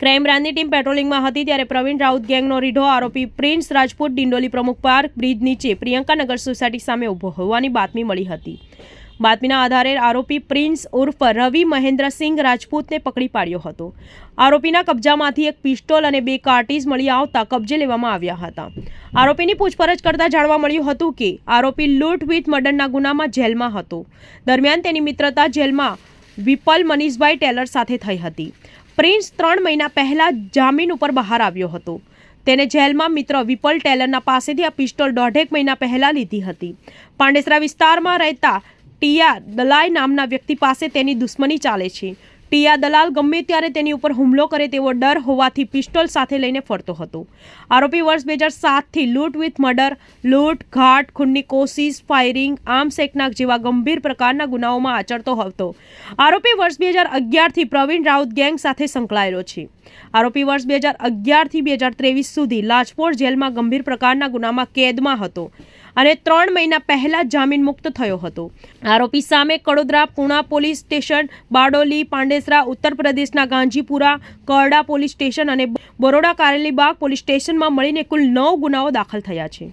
Crime બ્રાન્ચની team પેટ્રોલિંગમાં હતી ત્યારે પ્રવીણ રાઉત ગેંગનો રીઢો આરોપી પ્રિન્સ રાજપૂત ડિંડોલી પ્રમુખ પાર્ક બ્રિજ નીચે પ્રિયંકાનગર સોસાયટી સામે ઊભો હોવાની બાતમી મળી હતી। બાતમીના આધારે આરોપી પ્રિન્સ ઉર્ફ રવિ મહેન્દ્રસિંહ રાજપૂતને પકડી પાડ્યો હતો। આરોપીના કબજામાંથી એક પિસ્તોલ અને 2 કાર્ટીજ મળી આવતા કબજે લેવામાં આવ્યા હતા। આરોપીની પૂછપરછ કરતા જાણવા મળ્યું હતું કે આરોપી લૂંટ વિથ મર્ડરના ગુનામાં જેલમાં હતો। દરમિયાન તેની મિત્રતા જેલમાં વિપલ મનીષભાઈ ટેલર સાથે થઈ હતી। પ્રિન્સ 3 મહિના પહેલા જામીન ઉપર બહાર આવ્યો હતો। તેને જેલમાં મિત્ર વિપલ ટેલરના પાસેથી આ પિસ્તોલ 1.5 મહિના પહેલા લીધી હતી। પાંડેસરા વિસ્તારમાં રહેતા ટીયા દલાલ નામના વ્યક્તિ પાસે તેની દુશ્મની ચાલે છે। ટીયા દલાલ ગમે ત્યારે તેની ઉપર હુમલો કરે તેવો ડર હોવાથી પિસ્તોલ સાથે લઈને ફરતો હતો। આરોપી વર્ષ 2007થી લૂંટ વિથ મર્ડર, લૂંટ, ઘાટ, ખૂનની કોશિશ, ફાયરિંગ, આર્મ્સ એક્ટ જેવા ગંભીર પ્રકારના ગુનાઓમાં આચરતો હતો। આરોપી વર્ષ 2011થી પ્રવીણ રાઉત ગેંગ સાથે સંકળાયેલો છે। આરોપી વર્ષ 2011થી 2023 સુધી લાજપોર જેલમાં ગંભીર પ્રકારના ગુનામાં કેદમાં હતો અને 3 મહિના પહેલા જામીન મુક્ત થયો હતો। આરોપી સામે કડોદરા, પૂણા પોલીસ સ્ટેશન, બારડોલી, પાંડેસરા, ઉત્તર પ્રદેશના ગાંજીપુરા, કરડા પોલીસ સ્ટેશન અને બરોડા કારેલીબાગ પોલીસ સ્ટેશનમાં મળીને કુલ 9 ગુનાઓ દાખલ થયા છે।